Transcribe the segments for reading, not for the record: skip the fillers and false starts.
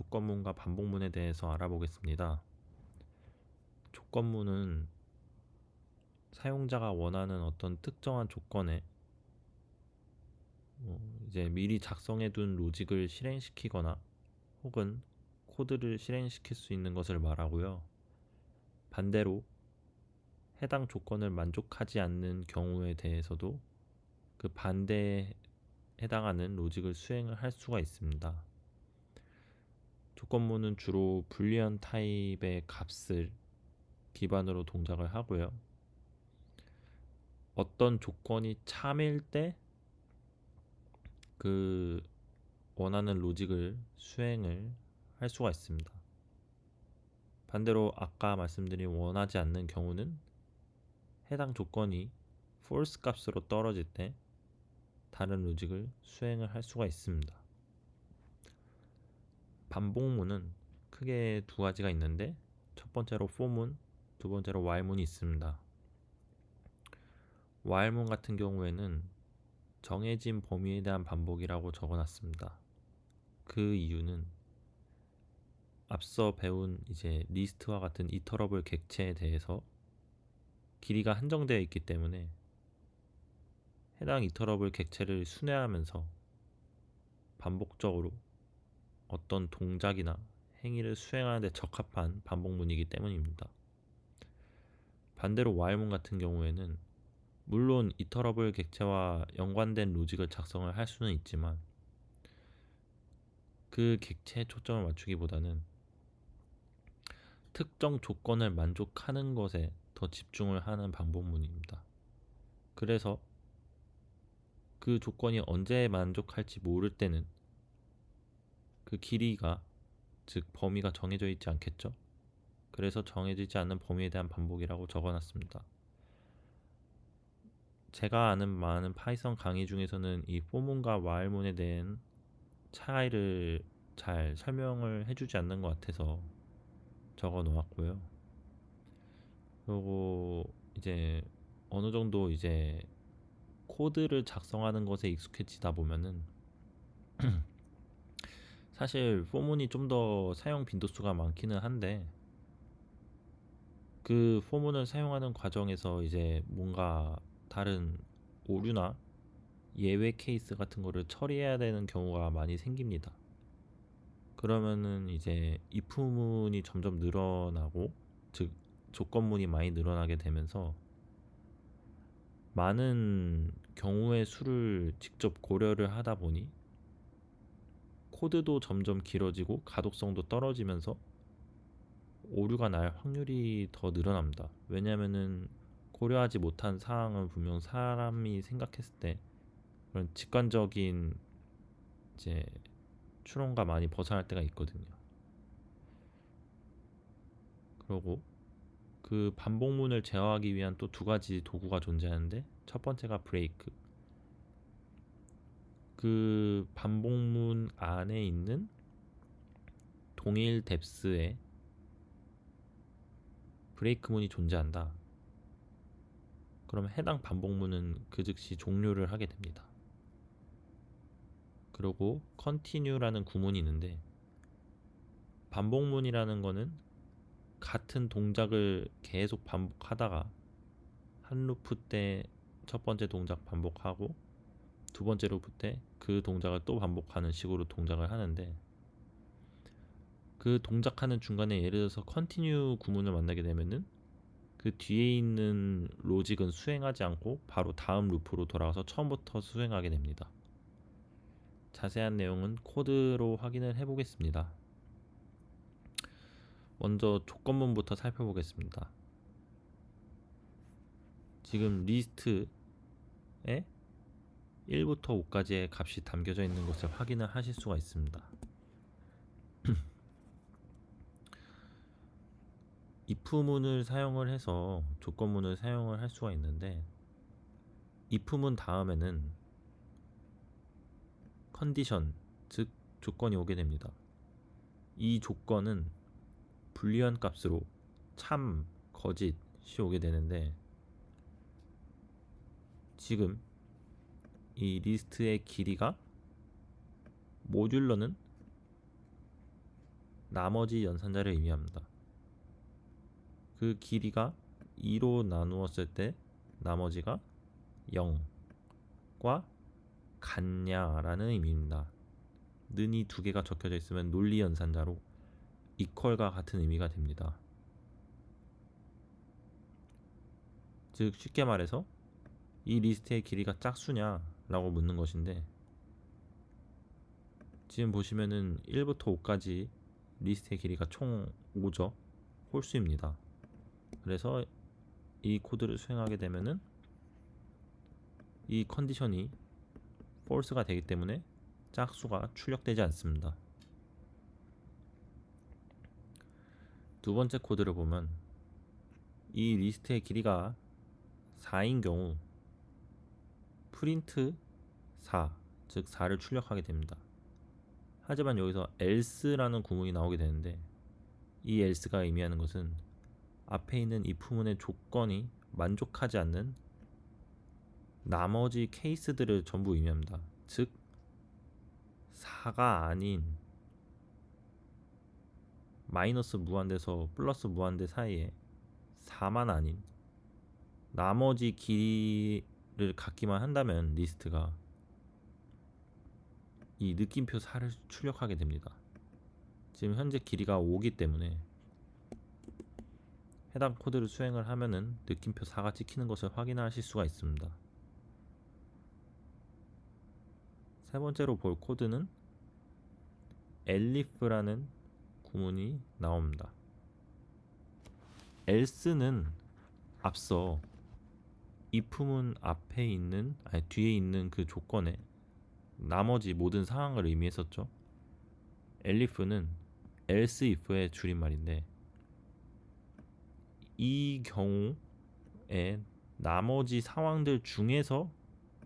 조건문과 반복문에 대해서 알아보겠습니다. 조건문은 사용자가 원하는 어떤 특정한 조건에 이제 미리 작성해둔 로직을 실행시키거나 혹은 코드를 실행시킬 수 있는 것을 말하고요. 반대로 해당 조건을 만족하지 않는 경우에 대해서도 그 반대에 해당하는 로직을 수행을 할 수가 있습니다. 조건문은 주로 불리언 타입의 값을 기반으로 동작을 하고요. 어떤 조건이 참일 때 그 원하는 로직을 수행을 할 수가 있습니다. 반대로 아까 말씀드린 원하지 않는 경우는 해당 조건이 false 값으로 떨어질 때 다른 로직을 수행을 할 수가 있습니다. 반복문은 크게 두 가지가 있는데 첫 번째로 for문, 두 번째로 while문이 있습니다. while문 같은 경우에는 정해진 범위에 대한 반복이라고 적어놨습니다. 그 이유는 앞서 배운 이제 리스트와 같은 이터러블 객체에 대해서 길이가 한정되어 있기 때문에 해당 이터러블 객체를 순회하면서 반복적으로 어떤 동작이나 행위를 수행하는 데 적합한 반복문이기 때문입니다. 반대로 while문 같은 경우에는 물론 이터러블 객체와 연관된 로직을 작성을 할 수는 있지만 그 객체에 초점을 맞추기보다는 특정 조건을 만족하는 것에 더 집중을 하는 반복문입니다. 그래서 그 조건이 언제 만족할지 모를 때는 그 길이가, 즉 범위가 정해져 있지 않겠죠. 그래서 정해지지 않는 범위에 대한 반복이라고 적어놨습니다. 제가 아는 많은 파이썬 강의 중에서는 이 for문과 while문에 대한 차이를 잘 설명을 해주지 않는 것 같아서 적어 놓았고요. 그리고 이제 어느 정도 이제 코드를 작성하는 것에 익숙해지다 보면은 사실 for문이 좀 더 사용 빈도수가 많기는 한데 그 for문을 사용하는 과정에서 이제 뭔가 다른 오류나 예외 케이스 같은 거를 처리해야 되는 경우가 많이 생깁니다. 그러면은 이제 if문이 점점 늘어나고, 즉 조건문이 많이 늘어나게 되면서 많은 경우의 수를 직접 고려를 하다 보니 코드도 점점 길어지고 가독성도 떨어지면서 오류가 날 확률이 더 늘어납니다. 왜냐면은 고려하지 못한 사항은 분명 사람이 생각했을 때 그런 직관적인 이제 추론과 많이 벗어날 때가 있거든요. 그리고 그 반복문을 제어하기 위한 또 두 가지 도구가 존재하는데 첫 번째가 브레이크. 그 반복문 안에 있는 동일 뎁스에 브레이크문이 존재한다. 그럼 해당 반복문은 그 즉시 종료를 하게 됩니다. 그리고 continue라는 구문이 있는데 반복문이라는 거는 같은 동작을 계속 반복하다가 한 루프 때 첫 번째 동작 반복하고 두 번째 루프 때 그 동작을 또 반복하는 식으로 동작을 하는데 그 동작하는 중간에 예를 들어서 continue 구문을 만나게 되면은 그 뒤에 있는 로직은 수행하지 않고 바로 다음 루프로 돌아가서 처음부터 수행하게 됩니다. 자세한 내용은 코드로 확인을 해보겠습니다. 먼저 조건문부터 살펴보겠습니다. 지금 리스트에 1부터 5까지의 값이 담겨져 있는 것을 확인을 하실 수가 있습니다. if문을 사용을 해서 조건문을 사용을 할 수가 있는데 if문 다음에는 컨디션, 즉 조건이 오게 됩니다. 이 조건은 불리언 값으로 참, 거짓이 오게 되는데 지금 이 리스트의 길이가 모듈러는 나머지 연산자를 의미합니다. 그 길이가 2로 나누었을 때 나머지가 0과 같냐라는 의미입니다. 는이 두 개가 적혀져 있으면 논리 연산자로 equal과 같은 의미가 됩니다. 즉 쉽게 말해서 이 리스트의 길이가 짝수냐 라고 묻는 것인데, 지금 보시면은 1부터 5까지 리스트의 길이가 총 5죠. 홀수입니다. 그래서 이 코드를 수행하게 되면은 이 컨디션이 false가 되기 때문에 짝수가 출력되지 않습니다. 두 번째 코드를 보면 이 리스트의 길이가 4인 경우 프린트 4, 즉 4를 출력하게 됩니다. 하지만 여기서 else라는 구문이 나오게 되는데, 이 else가 의미하는 것은 앞에 있는 if문의 조건이 만족하지 않는 나머지 케이스들을 전부 의미합니다. 즉 4가 아닌 마이너스 무한대에서 플러스 무한대 사이에 4만 아닌 나머지 길이를 갖기만 한다면 리스트가 이 느낌표 4를 출력하게 됩니다. 지금 현재 길이가 5기 때문에 해당 코드를 수행을 하면은 느낌표 4가 찍히는 것을 확인하실 수가 있습니다. 세 번째로 볼 코드는 elif라는 구문이 나옵니다. else는 앞서 if문 앞에 있는 뒤에 있는 그 조건에 나머지 모든 상황을 의미했었죠. elif는 else if의 줄임말인데, 이 경우에 나머지 상황들 중에서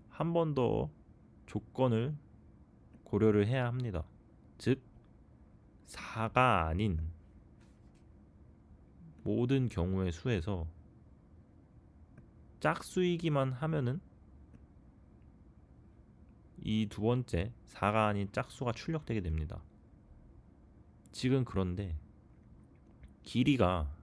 한 번 더 조건을 고려를 해야 합니다. 즉 4가 아닌 모든 경우의 수에서 짝수이기만 하면은 이 두 번째 4가 아닌 짝수가 출력되게 됩니다. 지금 그런데 길이가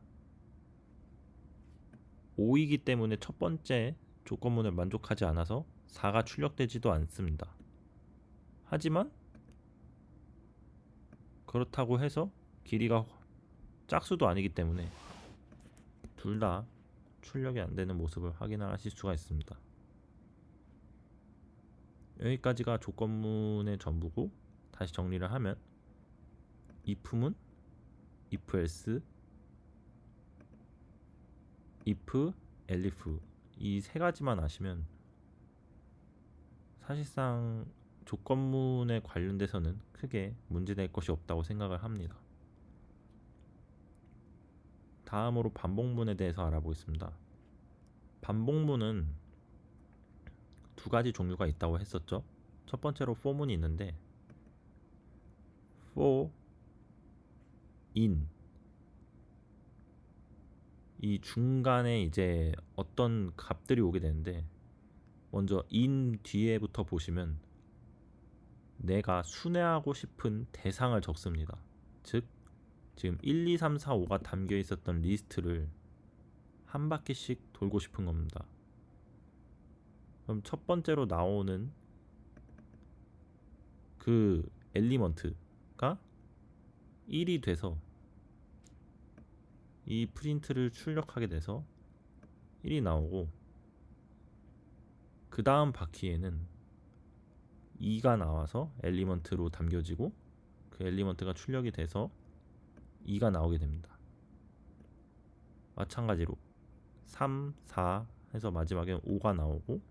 5이기 때문에 첫 번째 조건문을 만족하지 않아서 4가 출력되지도 않습니다. 하지만 그렇다고 해서 길이가 짝수도 아니기 때문에 둘 다 출력이 안 되는 모습을 확인하실 수가 있습니다. 여기까지가 조건문의 전부고, 다시 정리를 하면 if문, if else, if, elif 이 세 가지만 아시면 사실상 조건문에 관련돼서는 크게 문제될 것이 없다고 생각을 합니다. 다음으로 반복문에 대해서 알아보겠습니다. 반복문은 두 가지 종류가 있다고 했었죠. 첫 번째로 for문이 있는데, for, in 이 중간에 이제 어떤 값들이 오게 되는데, 먼저 in 뒤에부터 보시면 내가 순회하고 싶은 대상을 적습니다. 즉 지금 1, 2, 3, 4, 5가 담겨 있었던 리스트를 한 바퀴씩 돌고 싶은 겁니다. 그럼 첫 번째로 나오는 그 엘리먼트가 1이 돼서 이 프린트를 출력하게 돼서 1이 나오고, 그 다음 바퀴에는 2가 나와서 엘리먼트로 담겨지고, 그 엘리먼트가 출력이 돼서 2가 나오게 됩니다. 마찬가지로 3, 4 해서 마지막에 5가 나오고,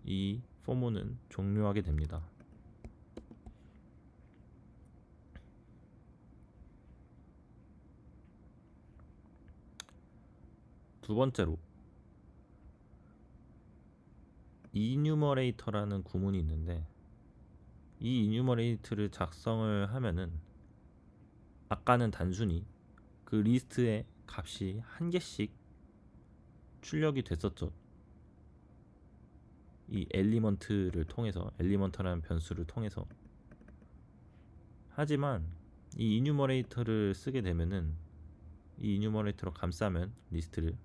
이 포문은 종료하게 됩니다. 두 번째로 enumerator라는 구문이 있는데, 이 enumerator를 작성을 하면은 아까는 단순히 그 리스트의 값이 한 개씩 출력이 됐었죠. 이 엘리먼트를 통해서, 엘리먼트라는 변수를 통해서. 하지만 이 이뉴머레이터를 쓰게 되면은 이 이뉴머레이터로 감싸면 리스트를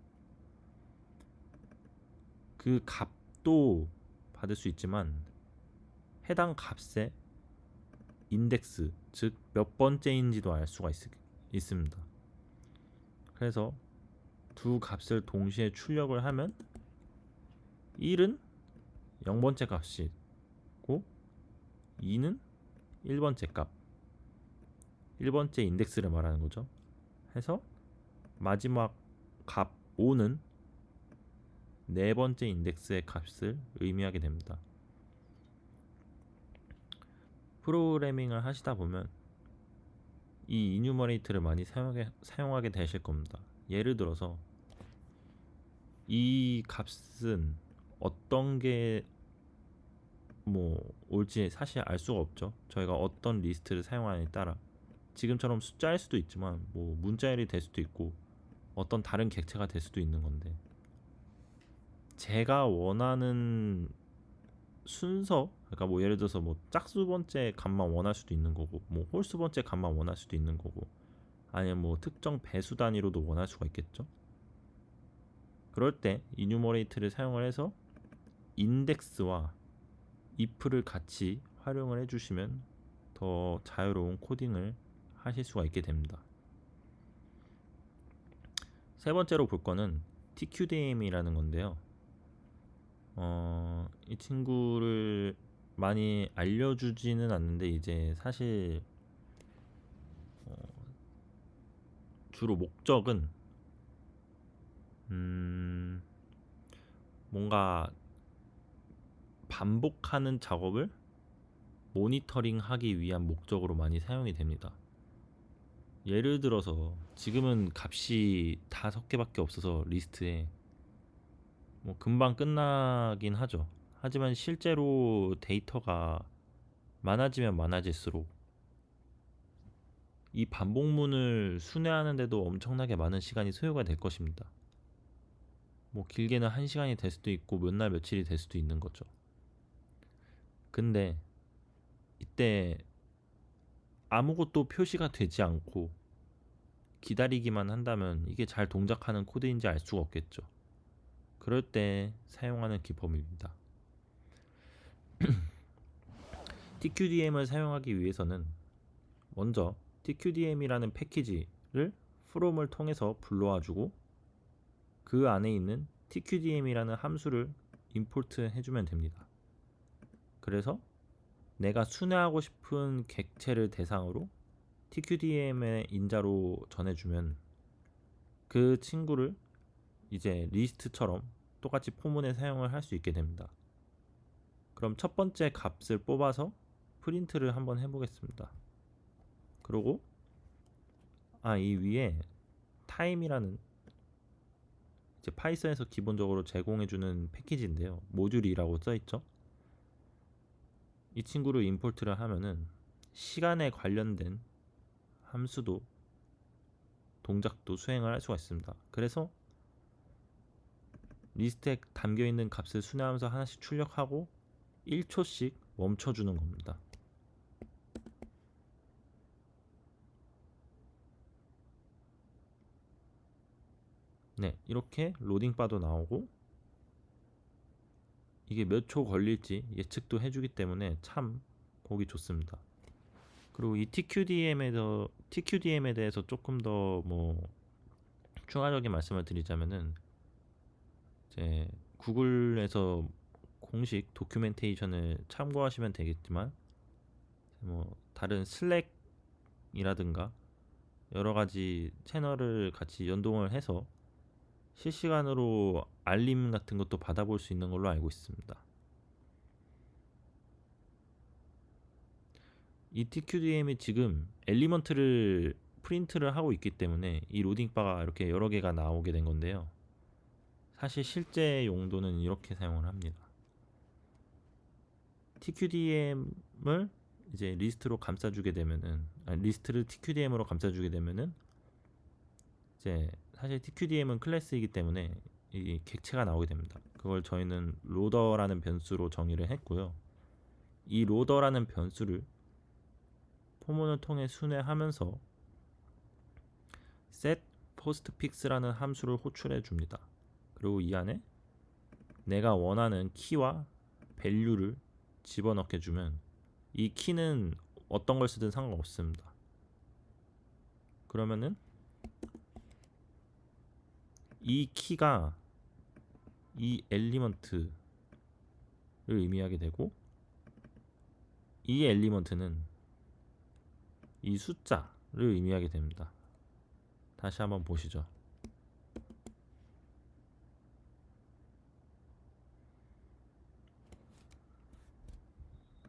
그 값도 받을 수 있지만 해당 값의 인덱스, 즉 몇 번째인지도 알 수가 있습니다. 그래서 두 값을 동시에 출력을 하면 1은 0번째 값이고 2는 1번째 값, 1번째 인덱스를 말하는 거죠. 해서 마지막 값 5는 네 번째 인덱스의 값을 의미하게 됩니다. 프로그래밍을 하시다 보면 이 이뉴머레이트를 많이 사용하게 되실 겁니다. 예를 들어서 이 값은 어떤 게 뭐 올지 사실 알 수가 없죠. 저희가 어떤 리스트를 사용하느냐에 따라 지금처럼 숫자일 수도 있지만 뭐 문자열이 될 수도 있고 어떤 다른 객체가 될 수도 있는 건데, 제가 원하는 순서, 그러니까 뭐 예를 들어서 뭐 짝수 번째 값만 원할 수도 있는 거고 뭐 홀수 번째 값만 원할 수도 있는 거고 아니면 뭐 특정 배수 단위로도 원할 수가 있겠죠. 그럴 때 이뉴머레이트를 사용을 해서 인덱스와 if를 같이 활용을 해주시면 더 자유로운 코딩을 하실 수가 있게 됩니다. 세 번째로 볼 거는 TQDM이라는 건데요. 이 친구를 많이 알려주지는 않는데 이제 사실 주로 목적은 뭔가 반복하는 작업을 모니터링하기 위한 목적으로 많이 사용이 됩니다. 예를 들어서 지금은 값이 5개밖에 없어서 리스트에 뭐 금방 끝나긴 하죠. 하지만 실제로 데이터가 많아지면 많아질수록 이 반복문을 순회하는데도 엄청나게 많은 시간이 소요가 될 것입니다. 뭐 길게는 1시간이 될 수도 있고 몇 날 며칠이 될 수도 있는 거죠. 근데 이때 아무것도 표시가 되지 않고 기다리기만 한다면 이게 잘 동작하는 코드인지 알 수가 없겠죠. 그럴 때 사용하는 기법입니다. TQDM을 사용하기 위해서는 먼저 TQDM이라는 패키지를 from을 통해서 불러와주고 그 안에 있는 TQDM이라는 함수를 임포트 해주면 됩니다. 그래서 내가 순회하고 싶은 객체를 대상으로 TQDM의 인자로 전해주면 그 친구를 이제 리스트처럼 똑같이 포문에 사용을 할 수 있게 됩니다. 그럼 첫 번째 값을 뽑아서 프린트를 한번 해보겠습니다. 그리고 이 위에 time이라는 이제 파이썬에서 기본적으로 제공해주는 패키지인데요. 모듈이라고 써있죠. 이 친구를 임포트를 하면은 시간에 관련된 함수도 동작도 수행을 할 수가 있습니다. 그래서 리스트에 담겨있는 값을 순회하면서 하나씩 출력하고 1초씩 멈춰주는 겁니다. 네, 이렇게 로딩바도 나오고 이게 몇 초 걸릴지 예측도 해주기 때문에 참 보기 좋습니다. 그리고 이 TQDM에 대해서 조금 더 뭐 추가적인 말씀을 드리자면은 이제 구글에서 공식 도큐멘테이션을 참고하시면 되겠지만 뭐 다른 슬랙이라든가 여러 가지 채널을 같이 연동을 해서 실시간으로 알림 같은 것도 받아볼 수 있는 걸로 알고 있습니다. 이 TQDM이 지금 엘리먼트를 프린트를 하고 있기 때문에 이 로딩바가 이렇게 여러 개가 나오게 된 건데요. 사실 실제 용도는 이렇게 사용을 합니다. TQDM을 이제 리스트로 감싸주게 되면은 리스트를 TQDM으로 감싸주게 되면은 이제 사실 TQDM은 클래스이기 때문에 이 객체가 나오게 됩니다. 그걸 저희는 로더라는 변수로 정의를 했고요. 이 로더라는 변수를 포문을 통해 순회하면서 set postfix라는 함수를 호출해 줍니다. 그리고 이 안에 내가 원하는 키와 밸류를 집어넣게 주면 이 키는 어떤 걸 쓰든 상관없습니다. 그러면은 이 키가 이 엘리먼트를 의미하게 되고 이 엘리먼트는 이 숫자를 의미하게 됩니다. 다시 한번 보시죠.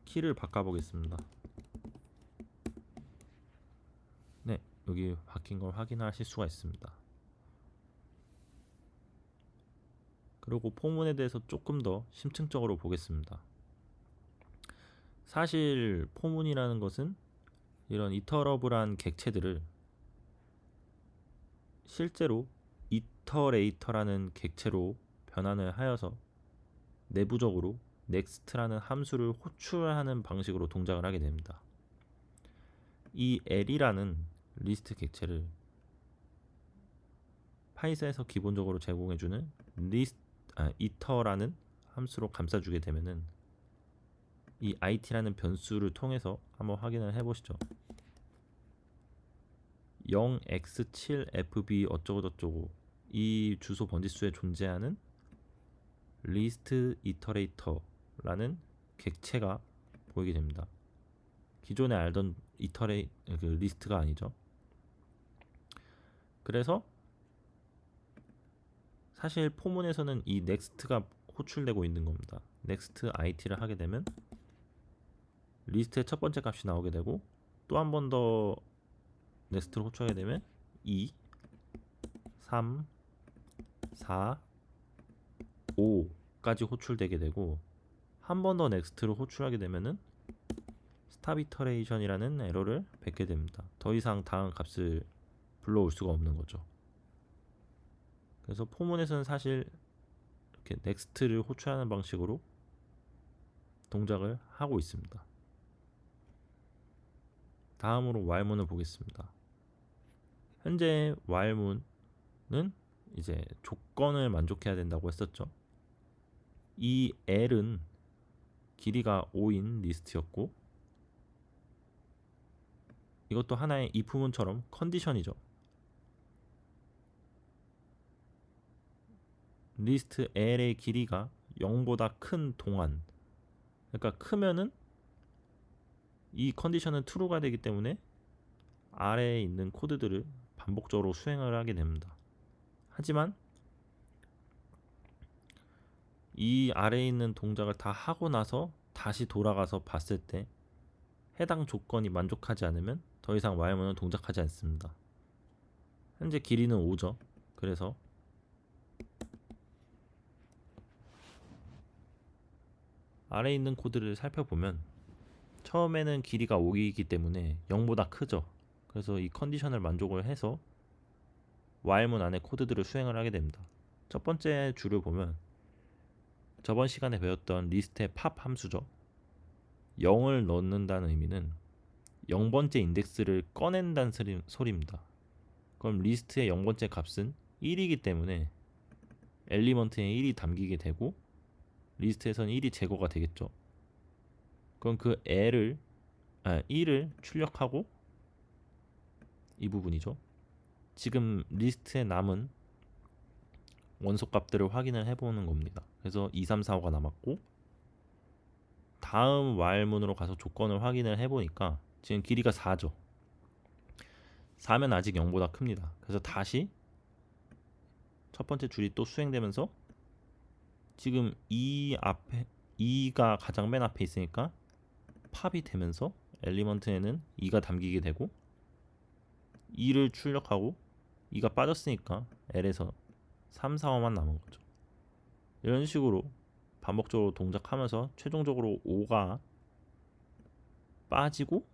키를 바꿔보겠습니다. 네, 여기 바뀐 걸 확인하실 수가 있습니다. 그리고 포문에 대해서 조금 더 심층적으로 보겠습니다. 사실 포문이라는 것은 이런 이터러블한 객체들을 실제로 이터레이터라는 객체로 변환을 하여서 내부적으로 next라는 함수를 호출하는 방식으로 동작을 하게 됩니다. 이 L이라는 리스트 객체를 파이썬에서 기본적으로 제공해주는 이터라는 함수로 감싸주게 되면은 이 it라는 변수를 통해서 한번 확인을 해보시죠. 0x7fb 어쩌고저쩌고 이 주소 번지수에 존재하는 리스트 이터레이터라는 객체가 보이게 됩니다. 기존에 알던 그 리스트가 아니죠. 그래서 사실 포문에서는 이 next가 호출되고 있는 겁니다. next it를 하게 되면 리스트의 첫 번째 값이 나오게 되고 또 한 번 더 next를 호출하게 되면 2, 3, 4, 5까지 호출되게 되고 한 번 더 next를 호출하게 되면은 stop iteration이라는 에러를 뱉게 됩니다. 더 이상 다음 값을 불러올 수가 없는 거죠. 그래서 포문에서는 사실 이렇게 next를 호출하는 방식으로 동작을 하고 있습니다. 다음으로 while문을 보겠습니다. 현재 while문은 이제 조건을 만족해야 된다고 했었죠. 이 L은 길이가 5인 리스트였고 이것도 하나의 if문처럼 컨디션이죠. 리스트 L의 길이가 0보다 큰 동안, 그러니까 크면은 이 컨디션은 true가 되기 때문에 아래에 있는 코드들을 반복적으로 수행을 하게 됩니다. 하지만 이 아래에 있는 동작을 다 하고 나서 다시 돌아가서 봤을 때 해당 조건이 만족하지 않으면 더 이상 while문은 동작하지 않습니다. 현재 길이는 5죠. 그래서 아래에 있는 코드를 살펴보면 처음에는 길이가 5이기 때문에 0보다 크죠. 그래서 이 컨디션을 만족을 해서 while문 안에 코드들을 수행을 하게 됩니다. 첫 번째 줄을 보면 저번 시간에 배웠던 리스트의 pop 함수죠. 0을 넣는다는 의미는 0번째 인덱스를 꺼낸다는 소리입니다. 그럼 리스트의 0번째 값은 1이기 때문에 엘리먼트에 1이 담기게 되고 리스트에서는 1이 제거가 되겠죠. 그럼 그 1을 출력하고 이 부분이죠. 지금 리스트에 남은 원소 값들을 확인을 해보는 겁니다. 그래서 2, 3, 4, 5가 남았고 다음 while문으로 가서 조건을 확인을 해보니까 지금 길이가 4죠. 4면 아직 0보다 큽니다. 그래서 다시 첫 번째 줄이 또 수행되면서 지금 2가 가장 맨 앞에 있으니까 팝이 되면서 엘리먼트에는 2가 담기게 되고 2를 출력하고 2가 빠졌으니까 L에서 3, 4, 5만 남은 거죠. 이런 식으로 반복적으로 동작하면서 최종적으로 5가 빠지고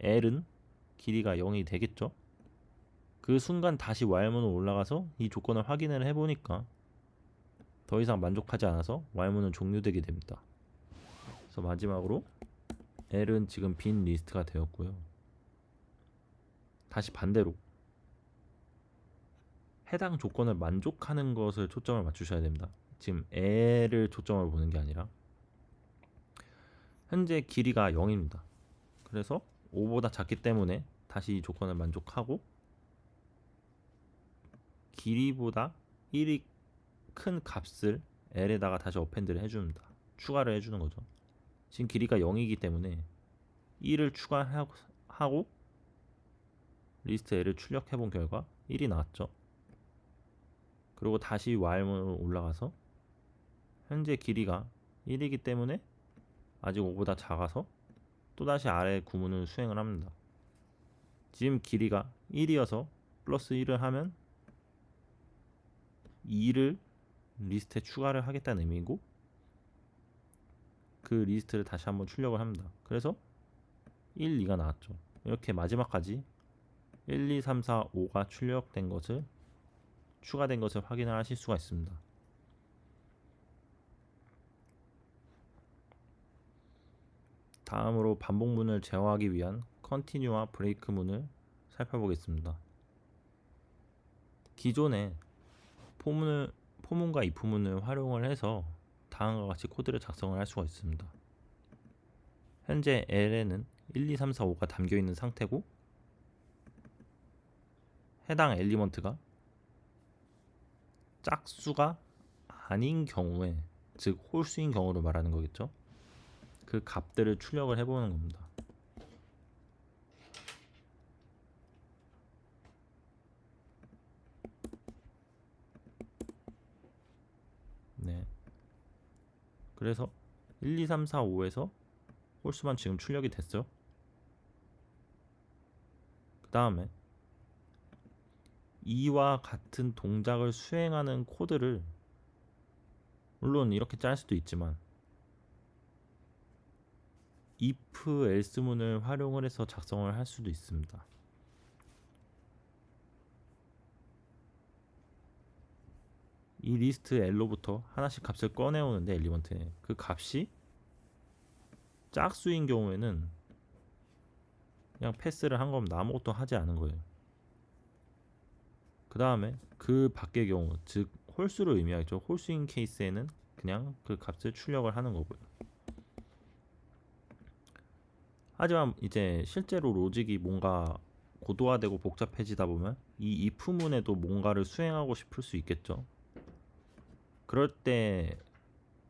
L은 길이가 0이 되겠죠. 그 순간 다시 while문으로 올라가서 이 조건을 확인을 해보니까 더 이상 만족하지 않아서 while문은 종료되게 됩니다. 그래서 마지막으로 L은 지금 빈 리스트가 되었고요. 다시 반대로 해당 조건을 만족하는 것을 초점을 맞추셔야 됩니다. 지금 L을 초점을 보는 게 아니라 현재 길이가 0입니다. 그래서 5보다 작기 때문에 다시 이 조건을 만족하고 길이보다 1이 큰 값을 L에다가 다시 어펜드를 해줍니다. 추가를 해주는 거죠. 지금 길이가 0이기 때문에 1을 추가하고 리스트 L을 출력해본 결과 1이 나왔죠. 그리고 다시 while문으로 올라가서 현재 길이가 1이기 때문에 아직 5보다 작아서 또다시 아래 구문을 수행을 합니다. 지금 길이가 1이어서 플러스 1을 하면 2를 리스트에 추가를 하겠다는 의미고 그 리스트를 다시 한번 출력을 합니다. 그래서 1, 2가 나왔죠. 이렇게 마지막까지 1, 2, 3, 4, 5가 출력된 것을 추가된 것을 확인을 하실 수가 있습니다. 다음으로 반복문을 제어하기 위한 컨티뉴와 브레이크문을 살펴보겠습니다. 기존에 포문과 if문을 활용을 해서 다음과 같이 코드를 작성을 할 수가 있습니다. 현재 L에는 1, 2, 3, 4, 5가 담겨있는 상태고 해당 엘리먼트가 짝수가 아닌 경우에, 즉 홀수인 경우를 말하는 거겠죠. 그 값들을 출력을 해보는 겁니다. 네. 그래서 1, 2, 3, 4, 5에서 홀수만 지금 출력이 됐어요. 그 다음에 이와 같은 동작을 수행하는 코드를 물론 이렇게 짤 수도 있지만 if, else문을 활용을 해서 작성을 할 수도 있습니다. 이 리스트 L로부터 하나씩 값을 꺼내오는데 엘리먼트에 그 값이 짝수인 경우에는 그냥 패스를 한 겁니다. 아무것도 하지 않은 거예요. 그 다음에 그 밖의 경우, 즉 홀수를 의미하죠. 홀수인 케이스에는 그냥 그 값을 출력을 하는 거고요. 하지만 이제 실제로 로직이 뭔가 고도화되고 복잡해지다 보면 이 if문에도 뭔가를 수행하고 싶을 수 있겠죠. 그럴 때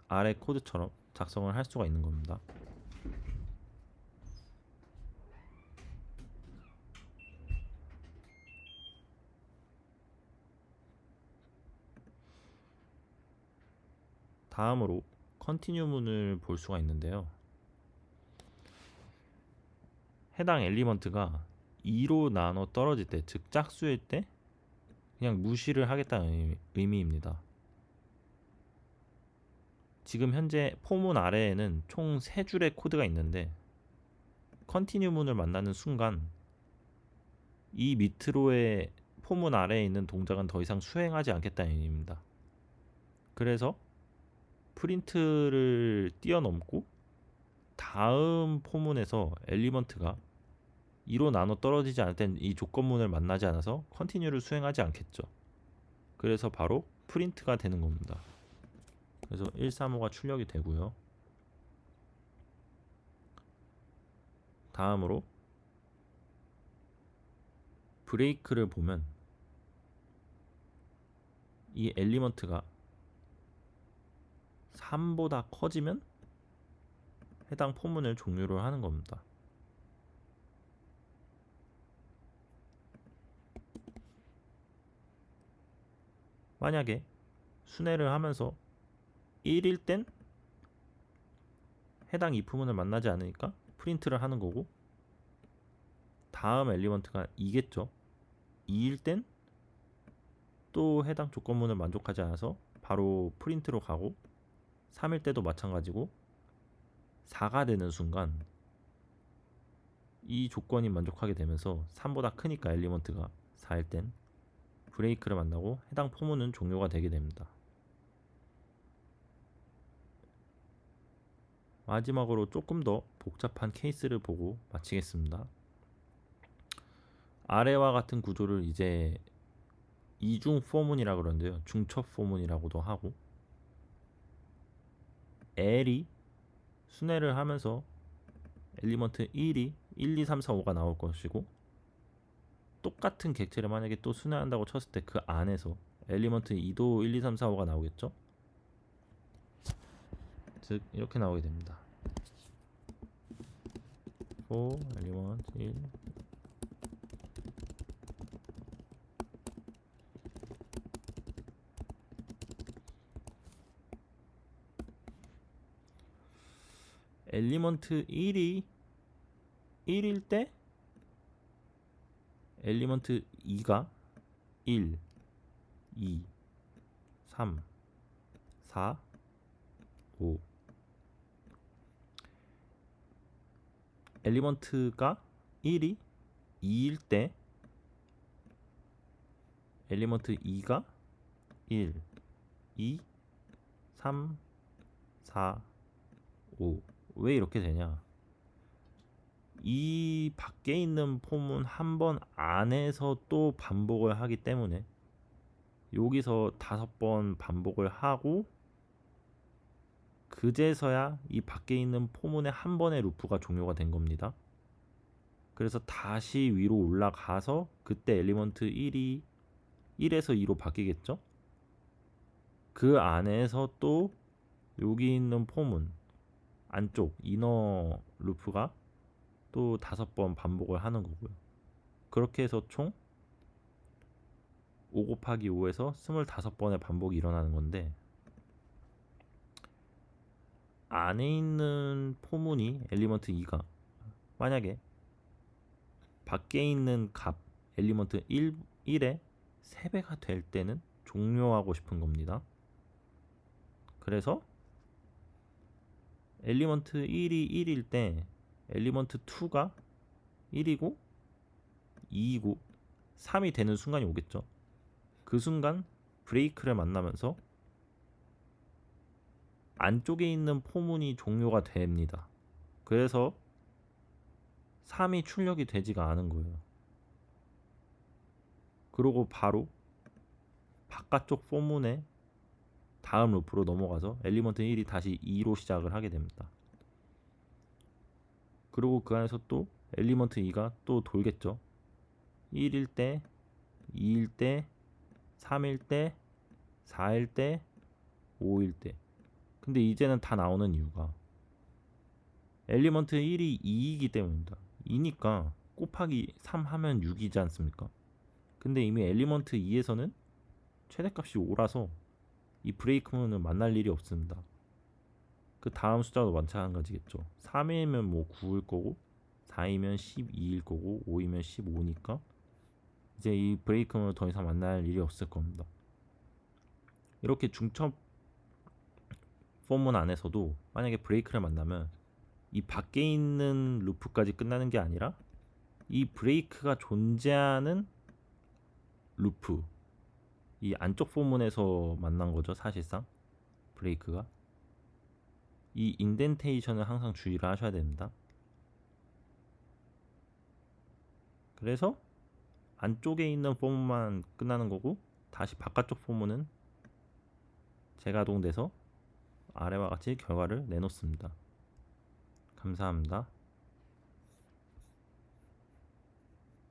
아래 코드처럼 작성을 할 수가 있는 겁니다. 다음으로 컨티뉴문을 볼 수가 있는데요. 해당 엘리먼트가 2로 나눠 떨어질 때, 즉 짝수일 때 그냥 무시를 하겠다는 의미입니다. 지금 현재 포문 아래에는 총 3줄의 코드가 있는데 컨티뉴문을 만나는 순간 이 밑으로의 포문 아래에 있는 동작은 더 이상 수행하지 않겠다는 의미입니다. 그래서 프린트를 뛰어넘고 다음 포문에서 엘리먼트가 2로 나눠 떨어지지 않을 땐 이 조건문을 만나지 않아서 컨티뉴를 수행하지 않겠죠. 그래서 바로 프린트가 되는 겁니다. 그래서 135가 출력이 되고요. 다음으로 브레이크를 보면 이 엘리먼트가 3보다 커지면 해당 포문을 종료를 하는 겁니다. 만약에 순회를 하면서 1일 땐 해당 if문을 만나지 않으니까 프린트를 하는 거고 다음 엘리먼트가 2겠죠. 2일 땐 또 해당 조건문을 만족하지 않아서 바로 프린트로 가고 3일 때도 마찬가지고 4가 되는 순간 이 조건이 만족하게 되면서 3보다 크니까 엘리먼트가 4일 땐 브레이크를 만나고 해당 포문은 종료가 되게 됩니다. 마지막으로 조금 더 복잡한 케이스를 보고 마치겠습니다. 아래와 같은 구조를 이제 이중 포문이라고 그러는데요. 중첩 포문이라고도 하고, L이 순회를 하면서 엘리먼트 1이 1, 2, 3, 4, 5가 나올 것이고, 똑같은 객체를 만약에 또 순회한다고 쳤을 때 그 안에서 엘리먼트 2도 1, 2, 3, 4, 5가 나오겠죠. 즉 이렇게 나오게 됩니다. 4 엘리먼트 1 엘리먼트 1이 1일 때 엘리먼트 2가 1, 2, 3, 4, 5 엘리먼트가 1이 2일 때 엘리먼트 2가 1, 2, 3, 4, 5 왜 이렇게 되냐? 이 밖에 있는 폼은 한 번 안에서 또 반복을 하기 때문에 여기서 5번 반복을 하고 그제서야 이 밖에 있는 포문의 한 번의 루프가 종료가 된 겁니다. 그래서 다시 위로 올라가서 그때 엘리먼트 1이 1에서 2로 바뀌겠죠? 그 안에서 또 여기 있는 포문 안쪽 이너 루프가 또 5번 반복을 하는 거고요. 그렇게 해서 총 5 곱하기 5에서 25번의 반복이 일어나는 건데, 안에 있는 포문이 엘리먼트 2가 만약에 밖에 있는 값 엘리먼트 1의 3배가 될 때는 종료하고 싶은 겁니다. 그래서 엘리먼트 1이 1일 때 엘리먼트 2가 1이고 2이고 3이 되는 순간이 오겠죠. 그 순간 브레이크를 만나면서 안쪽에 있는 포문이 종료가 됩니다. 그래서 3이 출력이 되지가 않은 거예요. 그리고 바로 바깥쪽 포문에 다음 루프로 넘어가서 엘리먼트 1이 다시 2로 시작을 하게 됩니다. 그리고 그 안에서 또 엘리먼트 2가 또 돌겠죠. 1일 때, 2일 때, 3일 때, 4일 때, 5일 때. 근데 이제는 다 나오는 이유가 엘리먼트 1이 2이기 때문입니다. 2니까 곱하기 3 하면 6이지 않습니까? 근데 이미 엘리먼트 2에서는 최대값이 5라서 이 브레이크문을 만날 일이 없습니다. 그 다음 숫자도 마찬가지겠죠. 3이면 뭐 9일 거고 4이면 12일 거고 5이면 15니까 이제 이 브레이크문을 더 이상 만날 일이 없을 겁니다. 이렇게 중첩 포문 안에서도 만약에 브레이크를 만나면 이 밖에 있는 루프까지 끝나는 게 아니라 이 브레이크가 존재하는 루프, 이 안쪽 포문에서 만난 거죠. 사실상 브레이크가 이 인덴테이션을 항상 주의를 하셔야 됩니다. 그래서 안쪽에 있는 포문만 끝나는 거고 다시 바깥쪽 포문은 재가동돼서 아래와 같이 결과를 내놓습니다. 감사합니다.